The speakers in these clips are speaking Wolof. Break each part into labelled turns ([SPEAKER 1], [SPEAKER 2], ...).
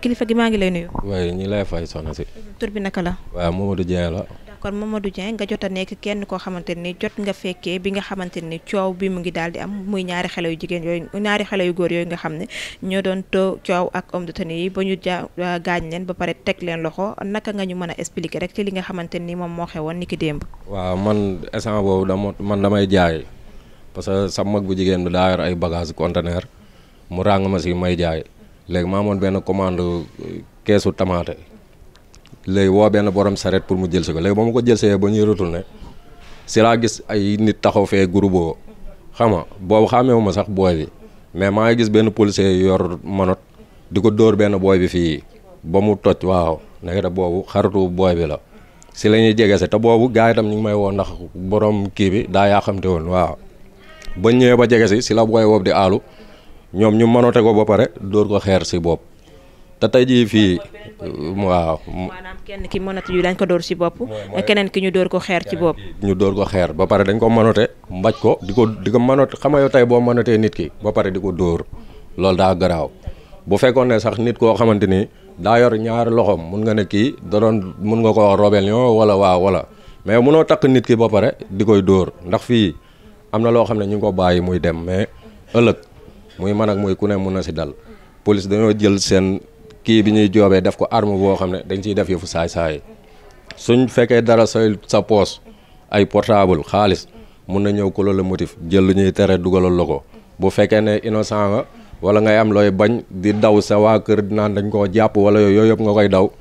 [SPEAKER 1] kilifa gi maa ngi lay nuyu.
[SPEAKER 2] waaye ñi lay fay soxna si.
[SPEAKER 1] tur bi naka la.
[SPEAKER 2] waaw Mamadou Dieng la.
[SPEAKER 1] d'accord Mamadou Dieng nga jot a nekk kenn koo xamante ni jot nga fekkee bi nga xamante ni coow bi mu ngi daal di am muy ñaari xale yu jigéen yooyu ñaari xale yu góor yooyu nga xam ne ñoo doon coow ak homme de tenue yi ba ñu gaañ leen ba pare teg leen loxo naka nga ñu mën a expliquer rek ci li nga xamante ni moom moo xewoon ni ki démb.
[SPEAKER 2] waaw man instant boobu damay jaay parce que sa mag bu jigéen bi daa yor ay bagage conteneur mu ràng ma si may jaay léegi maa amoon benn commande keesu tamaate léegi woo benn borom saret pour mu jël si ko léegi ba ma ko jël see ba ñuy retourné si laa gis ay nit taxaw fee groupe xam nga boobu xàmmeewu ma sax booy bi mais maa ngi gis benn policier yor manot di ko dóor benn booy bi fii ba mu toj waaw nekk boobu xaritu booy bi la si la ñuy jege se te boobu gars yi tam ñu ngi may woo ndax borom kii bi daa yaa xamte woon waaw ba ñëwee ba jege si la booy boobu di aalu ñoom ñu manote ko ba pare dóor ko xeer si bopp te tey jii fii waaw.
[SPEAKER 1] maanaam kenn ki manote yu dañ ko dóor si bopp keneen ki ñu dóor ko xeer ci bopp.
[SPEAKER 2] ñu dóor ko xeer ba pare dañ ko manote mbaj ko di ko manote xam nga yow tey boo manotee nit ki ba pare di ko dóor loolu daa garaaw bu fekkoon ne sax nit koo xamante ni daa yor ñaari loxoom mun nga ne kii da doon mun nga ko wax rébellion wala waaw wala mais munoo takk nit ki ba pare di koy dóor ndax fii am na loo xam ne ñu ngi ko bàyyi muy dem mais ëllëg muy man ak muy ku ne mun na si dal police dañoo jël seen kii bi ñuy joobee def ko arme boo xam ne dañ ciy def yëfu saay-saay suñ fekkee dara sa poos ay portable xaalis mun na ñëw ko la motif jël lu ñuy tere dugalal la ko bu fekkee ne innocent nga wala ngay am looy bañ di daw sa waa kër naan dañ koo jàpp wala yooyu yëpp nga koy daw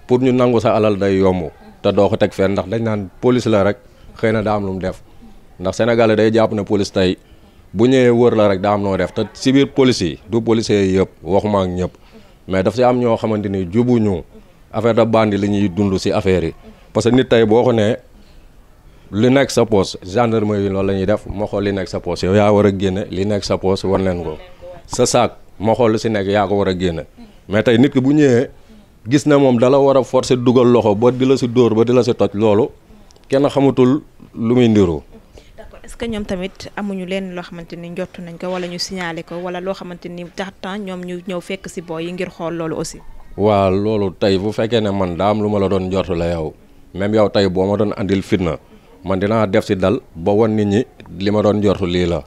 [SPEAKER 2] pour ñu nangu sa alal day yomb te doo ko teg fenn ndax dañ naan police la rek xëy na daa am lu mu def ndax sénégalais day jàpp ne police tey bu ñëwee wër la rek daa am noo def te si biir police yi du policiers yi yëpp waxuma ak ñëpp mais daf si am ñoo xamante ni jubuñu affaire de bandi li ñuy dund si affaire yi parce que nit tey boo ko nee li nekk sa poche gendarmerie yi loolu la ñuy def moo xool li nekk sa poche yow yaa war a génne li nekk sa poche wan leen ko sa saak moo xool lu si nekk yaa ko war a génne mais tey nit ki bu ñëwee gis na moom dala war a forcer dugal loxo ba di la si dóor ba di la si toj loolu kenn xamatul lu muy ndiru.
[SPEAKER 1] est-ce que ñoom tamit amuñu leen loo xamante ni njott nañ ko wala ñu signalé ko wala loo xamante ni tax temps ñoom ñu ñëw fekk si booy yi ngir xool loolu aussi.
[SPEAKER 2] waaw loolu tey bu fekkee ne man daa am lu ma la doon njort la yow même yow tey boo ma doon andil fitna man dinaa def si dal ba wan nit ñi li ma doon njort lii la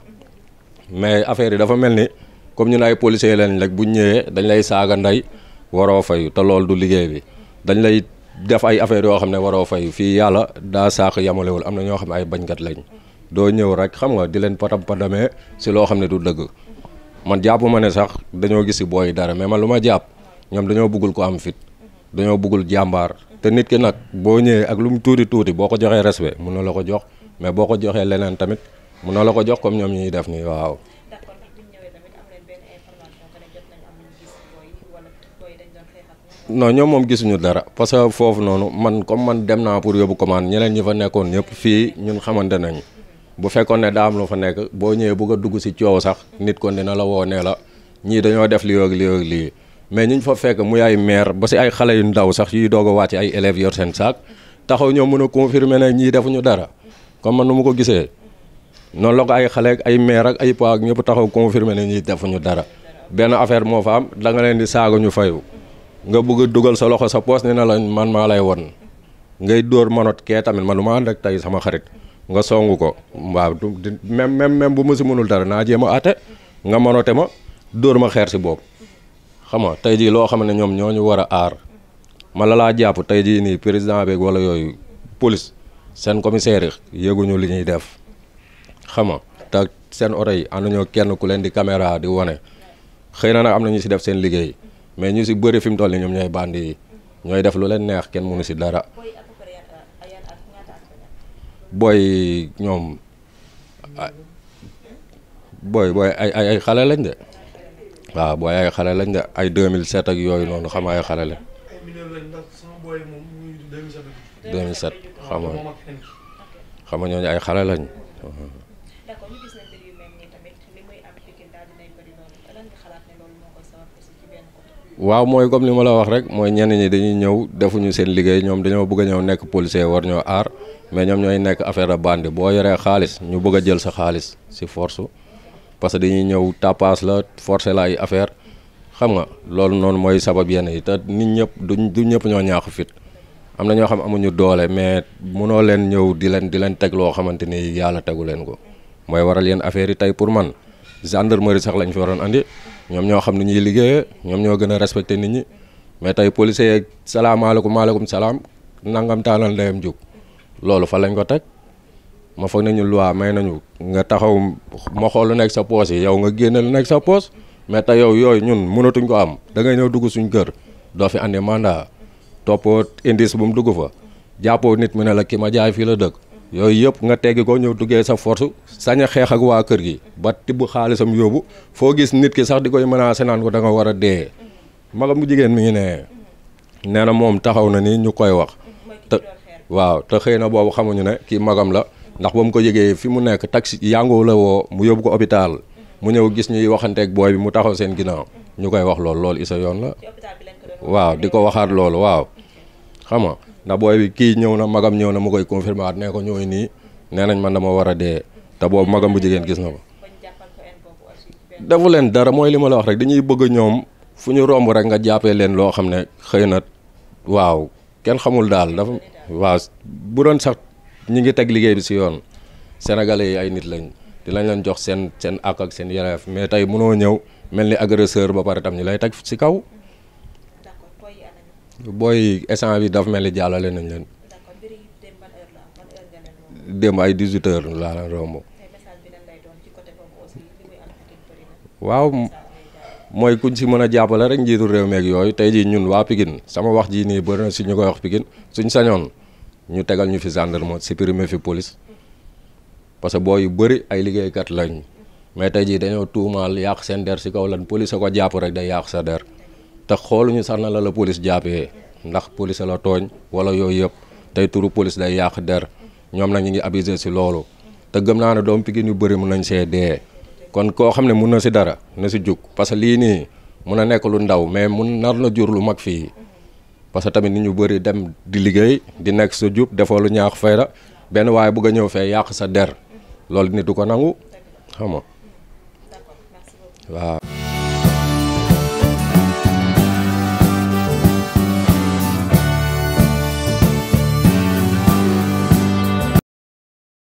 [SPEAKER 2] mais affaire yi dafa mel ni comme ñun ay policiers leen rek bu ñëwee dañ lay saaga ndey waroo fayu te loolu du liggéey bi dañ lay def ay affaires yoo xam ne waroo fayu fii yàlla daa saaq yamalewul am na ñoo xam ne ay bañkat lañ. doo ñëw rek xam nga di leen patamee si loo xam ne du dëgg man jàpp ma ne sax dañoo gis si booy dara mais man lu ma jàpp ñoom dañoo bëggul ko am fit dañoo bëggul jàmbaar te nit ki nag boo ñëwee ak lu mu tuuti boo ko joxee respect mun na la ko jox mais boo ko joxee leneen tamit mun na la ko jox comme ñoom ñuy def nii waaw. non ñoom moom gisuñu dara parce que foofu noonu man comme man dem naa pour yóbbu commande ñeneen ñi fa nekkoon ñëpp fii ñun xamante nañ bu fekkoon ne daa am lu fa nekk boo ñëwee bëgg a dugg si coow sax nit kon dina la woo nee la ñii dañoo def lii ak lii ak lii mais ñu fa fekk muy ay maire ba si ay xale yu ndaw sax yuy doog a wàcc ay élèves yor seen saak taxaw ñoom mën a confirmer ne ñii defuñu dara comme man nu mu ko gisee noonu la ko ay xale ak ay maire ak ay paa ak ñëpp taxaw confirmer ne ñii defuñu dara benn affaire moo fa am da nga leen di saaga ñu fayu nga bëgg a dugal sa loxo sa poos ne na la man maa lay won ngay dóor manot kee tamit man lu ma ànd ak tey sama xarit nga songu ko waaw même bu ma si mënul dara naa jéem a àtte nga manote ma dóor ma xeer si bopp xam nga tey jii loo xam ne ñoom ñoo ñu war a aar ma la laa jàpp tey jii nii président beeg wala yooyu police seen commissaire yi yëguñu li ñuy def xam nga te seen oto yi ànd ñoo kenn ku leen di caméra di wane xëy na nag am na ñu si def seen liggéey mais ñu si bëri fi mu toll nii ñoom ñooy bandi yi ñooy def lu leen neex kenn mënu si dara. booy ñoom booy ay xale lañ de waaw booy ay xale lañ de ay 2007 ak yooyu noonu xam nga ay xale lañ 2007 xam nga ñooñu ay xale lañ. waaw mooy comme li ma la wax rek mooy ñenn ñi dañuy ñëw defuñu seen liggéey ñoom dañoo bëgg a ñëw nekk policier war ñoo aar mais ñoom ñooy nekk affaire de bande boo yoree xaalis ñu bëgg a jël sa xaalis si force parce que dañuy ñëw tapas la forcer la ay affaire xam nga loolu noonu mooy sabab yenn yi te nit ñëpp du ñëpp ñoo ñaaxu fit am na ñoo xam amuñu doole mais mënoo leen ñëw di leen teg loo xamante ni yàlla tegu leen ko mooy waral yenn affaire yi tey pour man gendarmerie sax lañ fi waroon andi ñoom ñoo xam ni ñuy liggéeyee ñoom ñoo gën a respecté nit ñi mais tey policier yeeg salaamaaleykum maaleykum salaam nangam taanal ndeyam jóg loolu fa lañ ko teg ma foog nañu loi may nañu nga taxaw ma xool lu nekk sa poos yi yow nga génne lu nekk sa poos mais tey yow yooyu ñun mënatuñ ko am da ngay ñëw dugg suñ kër doo fi andi mandat toppoo indice bu mu dugg fa jàppoo nit mu ne la ki ma jaay fii la dëkk yooyu yëpp nga teggi ko ñëw duggee sa force sañ a xeex ak waa kër gi ba tibb xaalisam yóbbu foo gis nit ki sax di koy menacé naan ko da nga war a dee magam bu jigéen mi ngi nee na moom taxaw na ni ñu koy wax te waaw te xëy na boobu xamuñu ne kii magam la ndax ba mu ko yëgee fi mu nekk taxi yàngoo la woo mu yóbbu ko hôpital mu ñëw gis ñuy waxanteeg booy bi mu taxaw seen ginnaaw ñu koy wax loolu isa yoon la waaw di ko waxaat loolu waaw xam nga ndax booy bi kii ñëw na magam ñëw na mu koy confirmer ne ko ñooy nii nee nañ man dama war a dee te boobu magam bu jigéen gis na ko defu leen dara mooy li ma la wax rek dañuy bëgg ñoom fu ñu romb rek nga jàppee leen loo xam ne xëy na waaw kenn xamul daal dafa waaw bu doon sax ñi ngi teg liggéey bi si yoon sénégalais yi ay nit lañ di lañ leen jox seen ak ak seen yelleef mais tey mënoo ñëw mel ni agresseur ba pare tam ñu lay teg si kaw booy essence bi dafa mel ni jàllale nañ leen démb ay 18 heures laa leen romb waaw mooy kuñ si mën a jàppale rek njiitu réew meeg yooyu tey jii ñun waa Pikine sama wax jii nii bëri na si ñu koy wax Pikine suñ sañoon ñu tegal ñu fi gendarme supprimer fi police parce que booy yu bëri ay liggéeykat lañ mais tey jii dañoo tuumaal yàq seen der si kaw lan police a ko jàpp rek day yàq sa der te xooluñu sax na la police jàppee ndax police la tooñ wala yooyu yëpp tey turu police day yàq der ñoom nag ñu ngi abusé si loolu te gëm naa ne doom Pikine yu bëri mun nañ see dee kon koo xam ne mun na si dara na si jug parce que lii nii mun a nekk lu ndaw mais mun nar na jur lu mag fii parce que tamit nit ñu bëri dem di liggéey di nekk sa jub defoo lu ñaax fayda benn waaye bëgg a ñëw fee yàq sa der loolu nit du ko nangu xam nga waaw